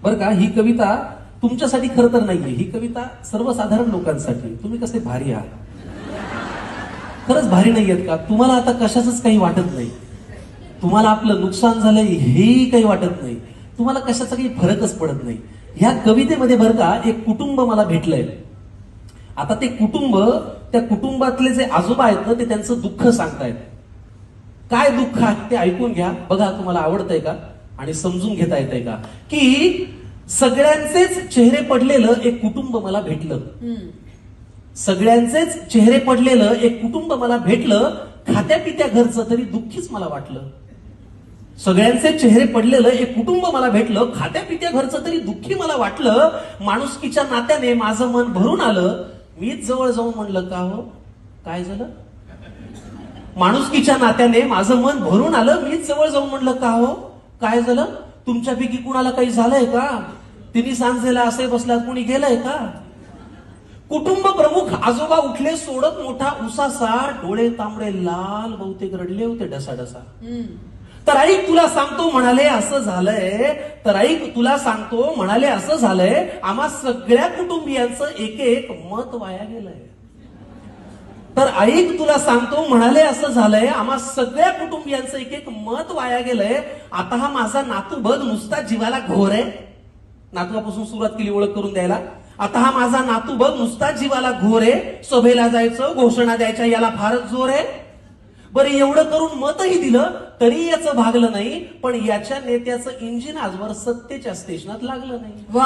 बरं का, ही कविता तुमच्यासाठी खरं तर नाहीये, ही कविता सर्वसाधारण लोकांसाठी. तुम्ही कसे भारी आहात, खरंच भारी नाहीयेत का? तुम्हाला आता कशाचंच काही वाटत नाही, तुम्हाला आपलं नुकसान झालंय हेही काही वाटत नाही, तुम्हाला कशाचा काही फरकच पडत नाही. ह्या कवितेमध्ये बरं का एक कुटुंब मला भेटलंय. आता ते कुटुंब, त्या कुटुंबातले जे आजोबा आहेत ना, ते त्यांचं दुःख सांगतायत. काय दुःख आहे ते ऐकून घ्या, बघा तुम्हाला आवडतंय का आणि समजून घेता येतंय का. की सगळ्यांचेच चेहरे पडलेलं एक कुटुंब मला भेटलं, सगळ्यांचेच चेहरे पडलेलं एक कुटुंब मला भेटलं, खात्या पित्या घरचं तरी दुःखीच मला वाटलं. सगळ्यांचे चेहरे पडलेलं एक कुटुंब मला भेटलं, खात्या पित्या घरचं तरी दुःखी मला वाटलं. माणुसकीच्या नात्याने माझं मन भरून आलं, मीच जवळ जाऊन म्हणलं का हो काय झालं. माणुसकीच्या नात्याने माझं मन भरून आलं, मीच जवळ जाऊन म्हणलं का हो काय झालं. तुमच्यापैकी कुणाला काही झालंय का, तिन्ही सांजेला असे बसल्यात, कुणी गेलंय का. कुटुंब प्रमुख आजोबा उठले सोडत मोठा उसासा, डोळे तांबडे लाल, बहुतेक रडले होते डसाडसा. तर ऐक तुला सांगतो म्हणाले असं झालंय, तर ऐक तुला सांगतो म्हणाले असं झालंय, आम्हा सगळ्या कुटुंबियांचं एक एक मत वाया गेलंय. तर ऐक तुला सांगतो म्हणाले असं झालंय, आम्हा सगळ्या कुटुंबियांचं एक एक मत वाया गेलंय. आता हा माझा नातू बघ नुसता जीवाला घोर आहे. नातवापासून सुरुवात केली ओळख करून द्यायला. आता हा माझा नातू बघ नुसता जीवाला घोर आहे, सभेला जायचं, घोषणा द्यायच्या याला फारच जोर आहे. बरं एवढं करून मतही दिलं तरी याचं भागलं नाही, पण याच्या नेत्याचं इंजिन आजवर सत्तेच्या स्टेशनात लागलं नाही. वा,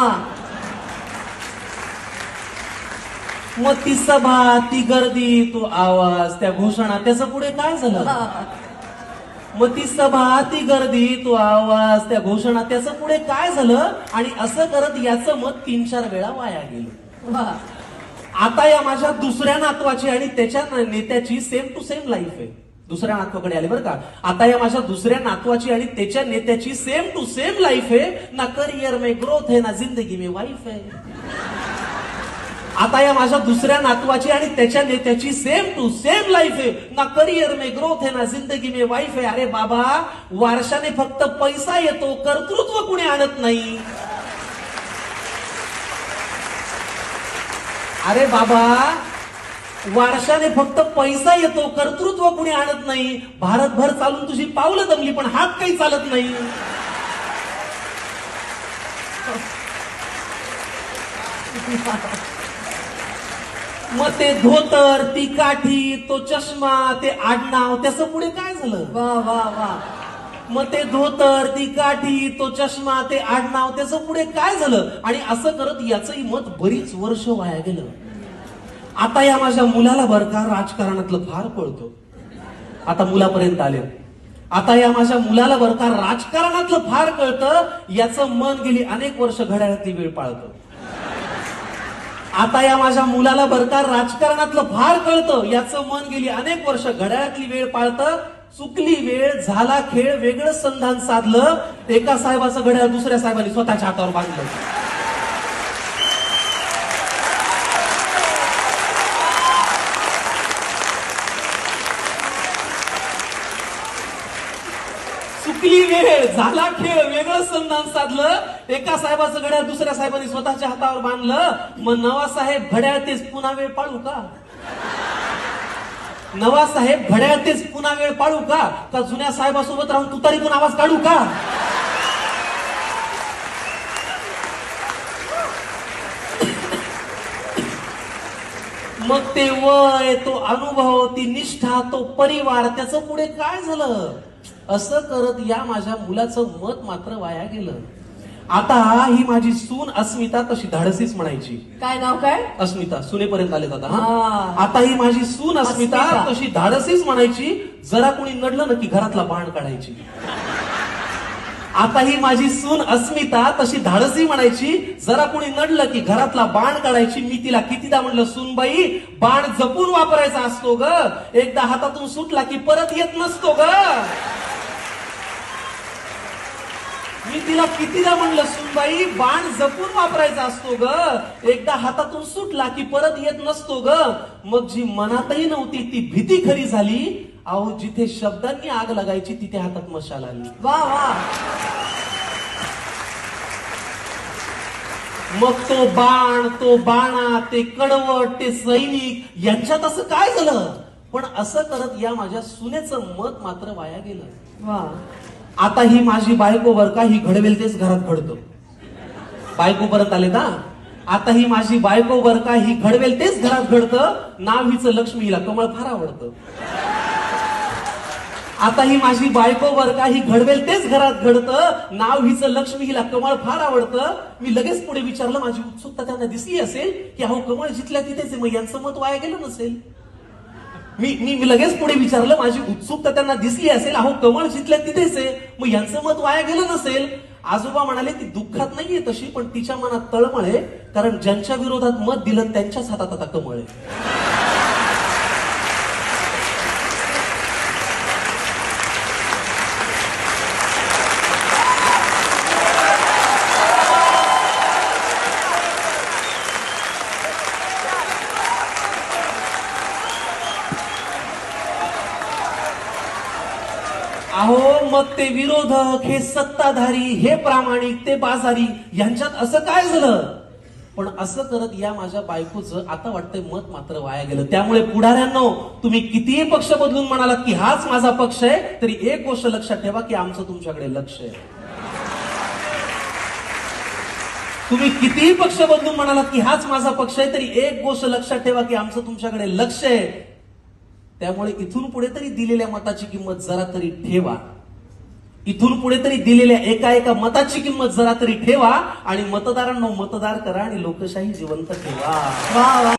मग ती सभा, ती गर्दी, तो आवाज, त्या घोषणा, त्याचं पुढे काय झालं. मग ती सभा, ती गर्दी, तो आवाज, त्या घोषणा, त्याचं पुढे काय झालं. आणि असं करत याचं मत 3-4 वेळा वाया गेलं. वा, आता या माझ्या दुसऱ्या नातवाची आणि त्याच्या नेत्याची सेम टू सेम लाईफ आहे. दुसऱ्या नातवाकडे आले बरं का. आता या माझ्या दुसऱ्या नातवाची आणि त्याच्या नेत्याची सेम टू सेम लाईफ आहे. ना करियर में ग्रोथ है, ना जिंदगी में वाईफ है. आता या माझ्या दुसऱ्या नातवाची आणि त्याच्या नेत्याची सेम टू सेम लाईफ आहे. ना करियर में ग्रोथ है, ना जिंदगी में वाईफ है. अरे बाबा, वारशाने फक्त पैसा येतो, कर्तृत्व कुणी आणत नाही. अरे बाबा, वारशाने फक्त पैसा येतो, कर्तृत्व कुणी आणत नाही. भारतभर चालून तुझी पावलं दमली पण हात काही चालत नाही. मग ते धोतर, ती काठी, तो चष्मा, ते आडनाव, त्याचं पुढे काय झालं. वा, वा, वा. मग ते धोतर, ती काठी, तो चष्मा, ते आडनाव, त्याचं पुढे काय झालं. आणि असं करत याचंही मत बरीच वर्ष वाया गेलं. आता या माझ्या मुलाला बरं का राजकारणातलं फार कळतं. आता मुलापर्यंत आले. आता या माझ्या मुलाला बरं का राजकारणातलं फार कळतं. याचं मन गेली अनेक वर्ष घड्याळातली वेळ पाळतं. आता या माझ्या मुलाला बरं का राजकारणातलं फार कळतं. याचं मन गेली अनेक वर्ष घड्याळातली वेळ पाळतं. चुकली वेळ, झाला खेळ, वेगळं संधान साधलं. एका साहेबाचं घड्याळ दुसऱ्या साहेबांनी स्वतःच्या हातावर बांधलं. चुकली वेळ, झाला खेळ, वेगळं संधान साधलं. एका साहेबाचं घड्याळ दुसऱ्या साहेबांनी स्वतःच्या हातावर बांधलं. मग नवा साहेब घड्याळ तेच पुन्हा वेळ पाळू का. नवा साहेब घड्याळ तेच पुन्हा वेळ पाळू का. का जुन्या साहेबासोबत राहून तुतारीतून आवाज काढू का. मग ते वय, तो अनुभव, ती निष्ठा, तो परिवार, त्याचं पुढे काय झालं. असं करत या माझ्या मुलाचं मत मात्र वाया गेलं. आता ही माझी सून अस्मिता तशी धाडसीच म्हणायची. काय नाव काय. अस्मिता, सुनेपर्यंत आले दादा. हा. आता ही माझी सून अस्मिता तशी धाडसीच म्हणायची. जरा कोणी नडलं ना की घरातला बाण काढायची. आता ही माझी सून अस्मिता तशी धाडसी म्हणायची. जरा कोणी नडलं की घरातला बाण काढायची. मी तिला कितीदा म्हणलं, सूनबाई बाण जपून वापरायचा असतो ग, एकदा हातातून सुटला की परत येत नसतो ग. मी तिला कितीदा म्हणलं, सूनबाई बाण जपून वापरायचा असतो ग, एकदा हातातून सुटला की परत येत नसतो ग. मग जी मनातही नव्हती ती भीती खरी झाली. अहो, जिथे शब्दांनी आग लागायची तिथे हातात मशाल आली. वा वा. मग तो बाण, तो बाणा, ते कडवट, ते सैनिक यांच्यात असं काय झालं? पण असं करत या माझ्या सुनेचं मत मात्र वाया गेलं. वा. आता ही माझी बायको बर का, ही घडवेल तेच घरात घडतं. बायको परत आले ना. आता ही माझी बायको बर का, ही घडवेल तेच घरात घडतं. नाव हिचं लक्ष्मी, हिला कमळ फार आवडतं. आता ही माझी बायको बर का, ही घडवेल तेच घरात घडतं. नाव हिचं लक्ष्मी, हिला कमळ फार आवडतं. मी लगेच पुढे विचारलं, माझी उत्सुकता त्यांना दिसली असेल की अहो कमळ जिथल्या तिथेच आहे, मग यांचं मत वाया गेलं नसेल. मी लगेच पुढे विचारलं, माझी उत्सुकता त्यांना दिसली असेल, अहो कमळ जिथल्या तिथेच आहे, मग यांचं मत वाया गेलं नसेल. आजोबा म्हणाले, ती दुःखात नाहीये तशी, पण तिच्या मनात तळमळ आहे, कारण ज्यांच्या विरोधात मत दिलं त्यांच्याच हातात आता कमळ आहे. अहो मग ते विरोधक, हे सत्ताधारी, हे प्रामाणिक, ते बाजारी, यांच्यात असं काय झालं? पण असं करत या माझ्या बायकोचं आता वाटतंय मत मात्र वाया गेलं. त्यामुळे पुढाऱ्यांनो, तुम्ही कितीही पक्ष बदलून म्हणालात की हाच माझा पक्ष आहे, तरी एक गोष्ट लक्षात ठेवा की आमचं तुमच्याकडे लक्ष आहे. तुम्ही कितीही पक्ष बदलून म्हणालात की हाच माझा पक्ष आहे, तरी एक गोष्ट लक्षात ठेवा की आमचं तुमच्याकडे लक्ष आहे. त्यामुळे इथून पुढे तरी दिलेल्या मताची किंमत जरा तरी ठेवा. इथून पुढे तरी दिलेल्या एका एका मताची किंमत जरा तरी ठेवा आणि मतदारांना मतदार करा आणि लोकशाही जिवंत ठेवा. वा वा.